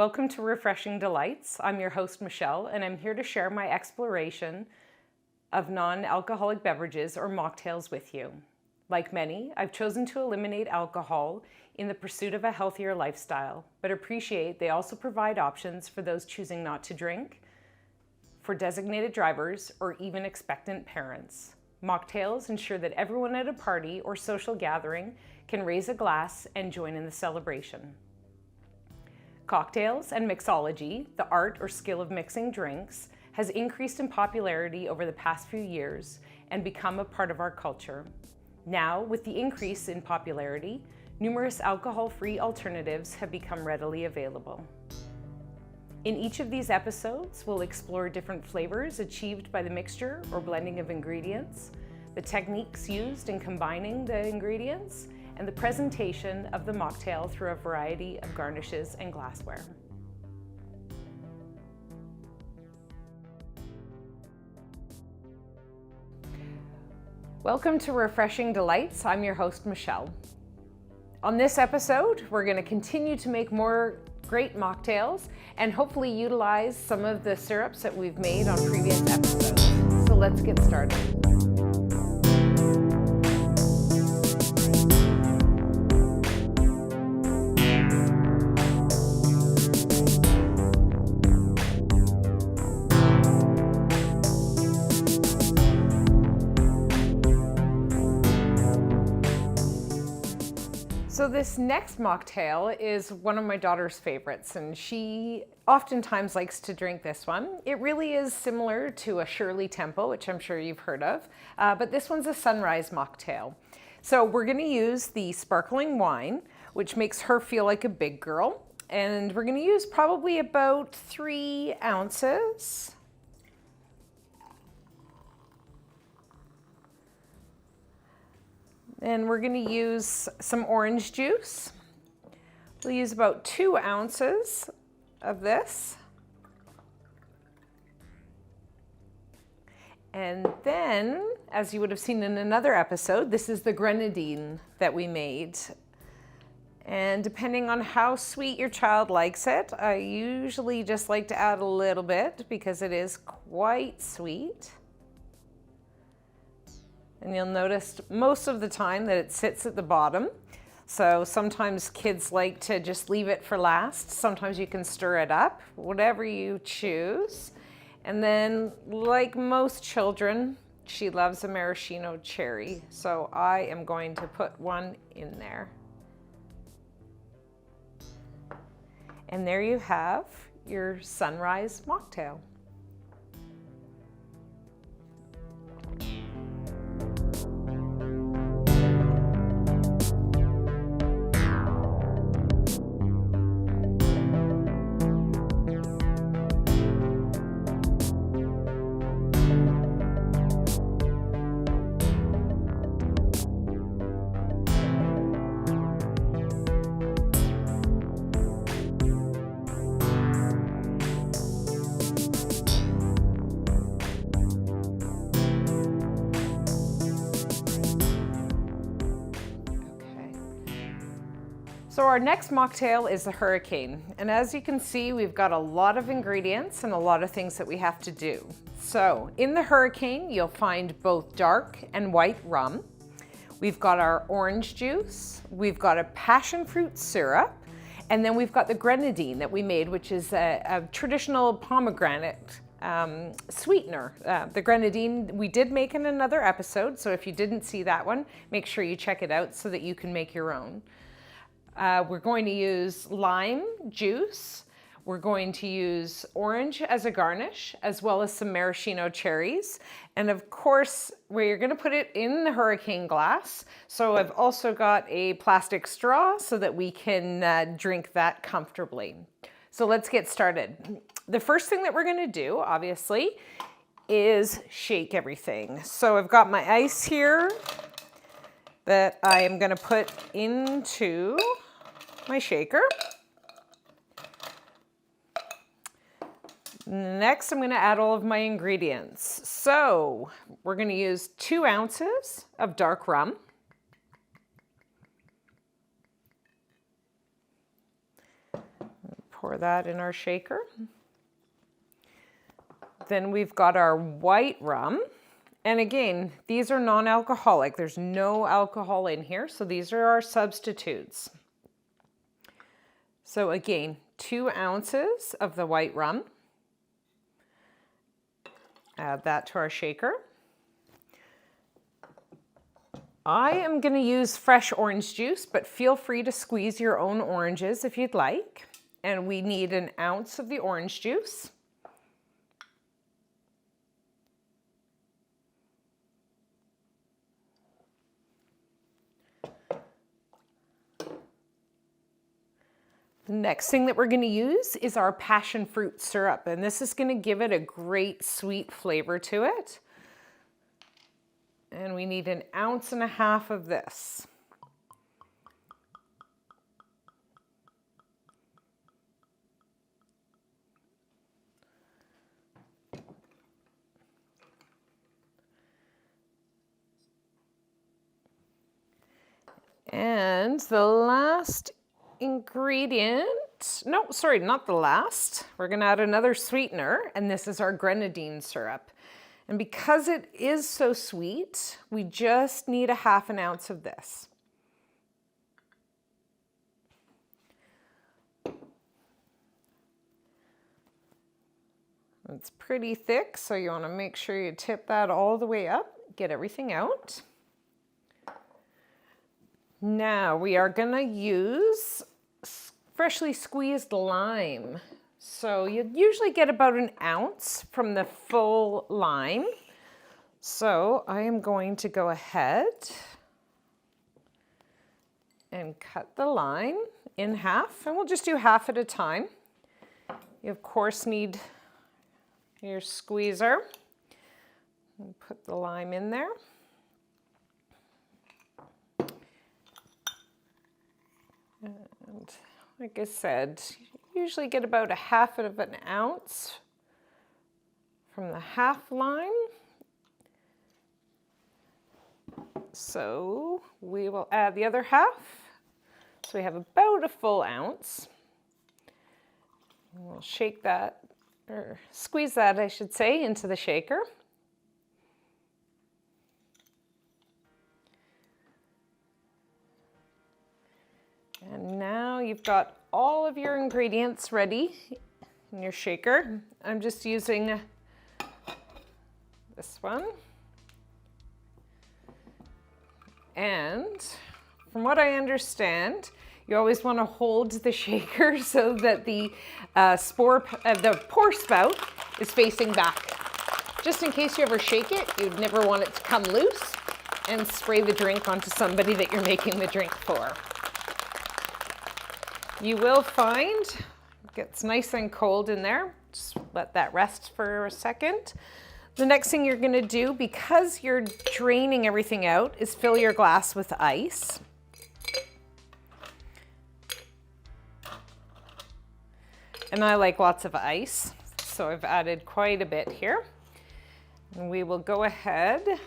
Welcome to Refreshing Delights. I'm your host, Michelle, and I'm here to share my exploration of non-alcoholic beverages or mocktails with you. Like many, I've chosen to eliminate alcohol in the pursuit of a healthier lifestyle, but appreciate they also provide options for those choosing not to drink, for designated drivers, or even expectant parents. Mocktails ensure that everyone at a party or social gathering can raise a glass and join in the celebration. Cocktails and mixology, the art or skill of mixing drinks, has increased in popularity over the past few years and become a part of our culture. Now, with the increase in popularity, numerous alcohol-free alternatives have become readily available. In each of these episodes, we'll explore different flavors achieved by the mixture or blending of ingredients, the techniques used in combining the ingredients, and the presentation of the mocktail through a variety of garnishes and glassware. Welcome to Refreshing Delights. I'm your host, Michelle. On this episode, we're going to continue to make more great mocktails and hopefully utilize some of the syrups that we've made on previous episodes. So let's get started. So this next mocktail is one of my daughter's favorites, and she oftentimes likes to drink this one. It really is similar to a Shirley Temple, which I'm sure you've heard of, but this one's a sunrise mocktail. So we're going to use the sparkling wine, which makes her feel like a big girl, and we're going to use probably about 3 ounces. And we're going to use some orange juice. We'll use about 2 ounces of this. And then, as you would have seen in another episode, this is the grenadine that we made. And depending on how sweet your child likes it, I usually just like to add a little bit because it is quite sweet. And you'll notice most of the time that it sits at the bottom. So sometimes kids like to just leave it for last. Sometimes you can stir it up, whatever you choose. And then, like most children, she loves a maraschino cherry. So I am going to put one in there. And there you have your sunrise mocktail. So our next mocktail is the Hurricane. And as you can see, we've got a lot of ingredients and a lot of things that we have to do. So in the Hurricane, you'll find both dark and white rum. We've got our orange juice. We've got a passion fruit syrup. And then we've got the grenadine that we made, which is a traditional pomegranate sweetener. The grenadine we did make in another episode. So if you didn't see that one, make sure you check it out so that you can make your own. We're going to use lime juice. We're going to use orange as a garnish, as well as some maraschino cherries. And of course, we're going to put it in the Hurricane glass. So I've also got a plastic straw so that we can drink that comfortably. So let's get started. The first thing that we're going to do, obviously, is shake everything. So I've got my ice here that I am going to put into my shaker. Next, I'm going to add all of my ingredients. So we're going to use 2 ounces of dark rum. Pour that in our shaker. Then we've got our white rum. And again, these are non-alcoholic. There's no alcohol in here, so these are our substitutes. So again, 2 ounces of the white rum. Add that to our shaker. I am going to use fresh orange juice, but feel free to squeeze your own oranges if you'd like. And we need 1 ounce of the orange juice. The next thing that we're going to use is our passion fruit syrup, and this is going to give it a great sweet flavor to it. And we need 1.5 ounces of this. And the last ingredient, no, sorry, not the last. We're going to add another sweetener, and this is our grenadine syrup. And because it is so sweet, we just need 1/2 ounce of this. It's pretty thick, so you want to make sure you tip that all the way up, get everything out. Now we are going to use freshly squeezed lime. So you usually get about 1 ounce from the full lime. So I am going to go ahead and cut the lime in half, and we'll just do half at a time. You of course need your squeezer. And put the lime in there. And like I said, usually get about 1/2 ounce from the half lime. So we will add the other half. So we have about 1 full ounce. And we'll shake that, or squeeze that, I should say, into the shaker. And now you've got all of your ingredients ready in your shaker. I'm just using this one. And from what I understand, you always want to hold the shaker so that the pour spout is facing back. Just in case you ever shake it, you'd never want it to come loose and spray the drink onto somebody that you're making the drink for. You will find it gets nice and cold in there. Just let that rest for a second. The next thing you're going to do, because you're draining everything out, is fill your glass with ice. And I like lots of ice, so I've added quite a bit here. And we will go ahead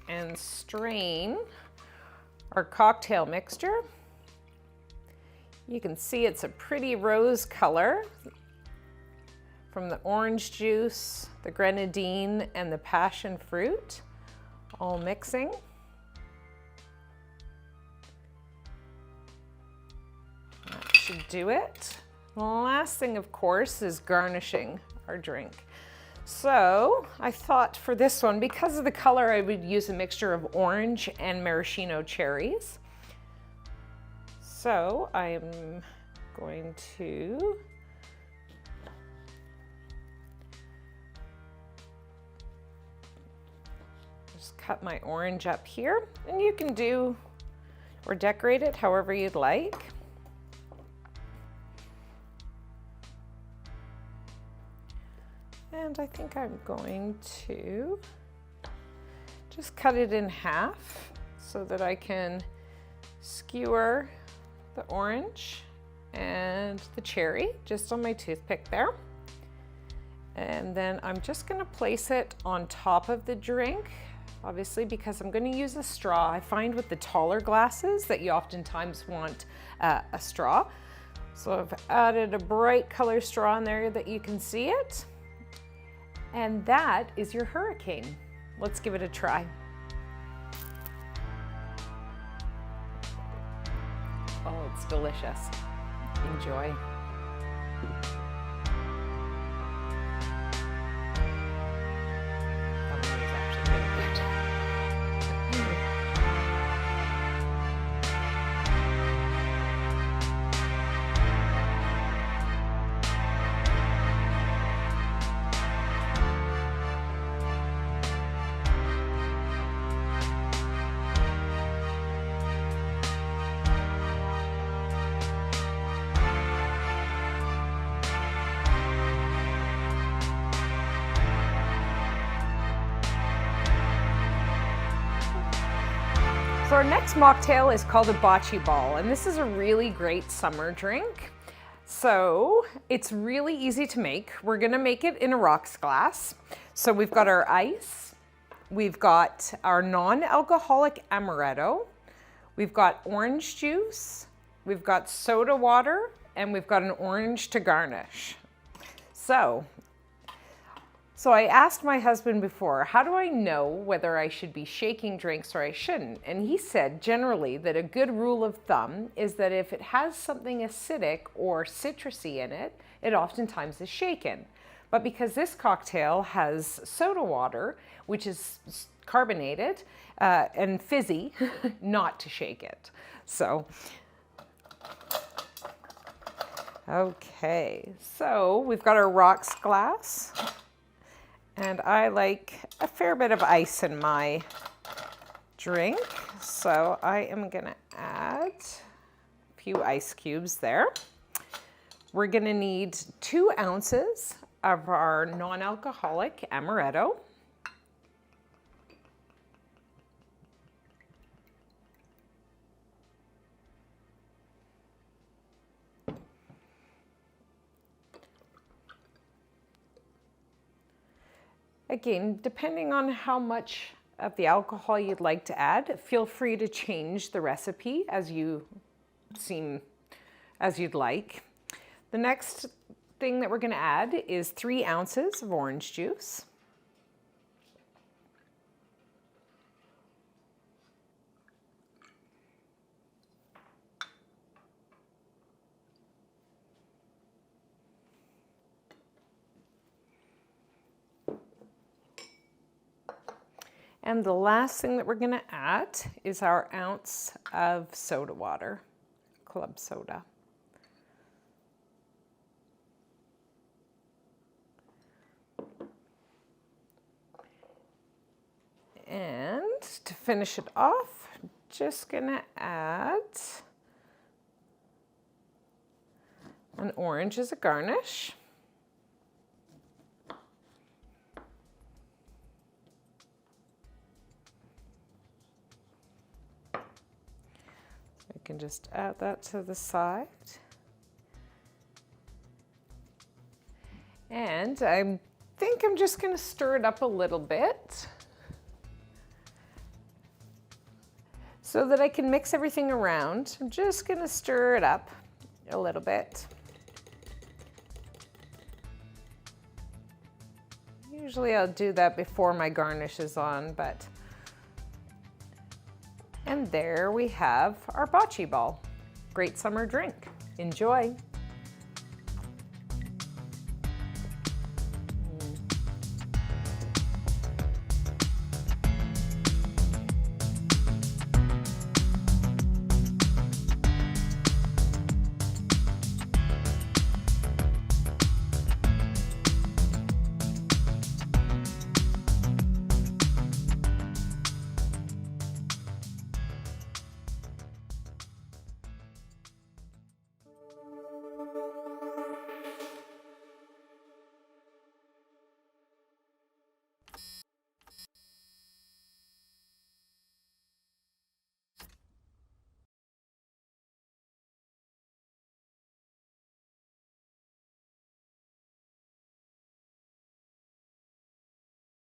and strain our cocktail mixture. You can see it's a pretty rose color from the orange juice, the grenadine, and the passion fruit all mixing. That should do it. The last thing, of course, is garnishing our drink. So I thought for this one, because of the color, I would use a mixture of orange and maraschino cherries. So I'm going to just cut my orange up here, and you can do or decorate it however you'd like. And I think I'm going to just cut it in half so that I can skewer the orange and the cherry just on my toothpick there. And then I'm just going to place it on top of the drink, obviously, because I'm going to use a straw. I find with the taller glasses that you oftentimes want a straw. So I've added a bright color straw in there that you can see it. And that is your hurricane. Let's give it a try. Oh, it's delicious. Enjoy. So our next mocktail is called a bocce ball, and this is a really great summer drink. So it's really easy to make. We're gonna make it in a rocks glass. So we've got our ice, we've got our non-alcoholic amaretto, we've got orange juice, we've got soda water, and we've got an orange to garnish. So I asked my husband before, how do I know whether I should be shaking drinks or I shouldn't? And he said generally that a good rule of thumb is that if it has something acidic or citrusy in it, it oftentimes is shaken. But because this cocktail has soda water, which is carbonated and fizzy, not to shake it. So, okay, so we've got our rocks glass. And I like a fair bit of ice in my drink, so I am gonna add a few ice cubes there. We're gonna need 2 ounces of our non-alcoholic amaretto. Again, depending on how much of the alcohol you'd like to add, feel free to change the recipe as you'd like. The next thing that we're going to add is 3 ounces of orange juice. And the last thing that we're going to add is our ounce of soda water, club soda. And to finish it off, just going to add an orange as a garnish. You can just add that to the side. And I think I'm just going to stir it up a little bit so that I can mix everything around. I'm just going to stir it up a little bit. Usually I'll do that before my garnish is on, but... And there we have our bocce ball. Great summer drink. Enjoy.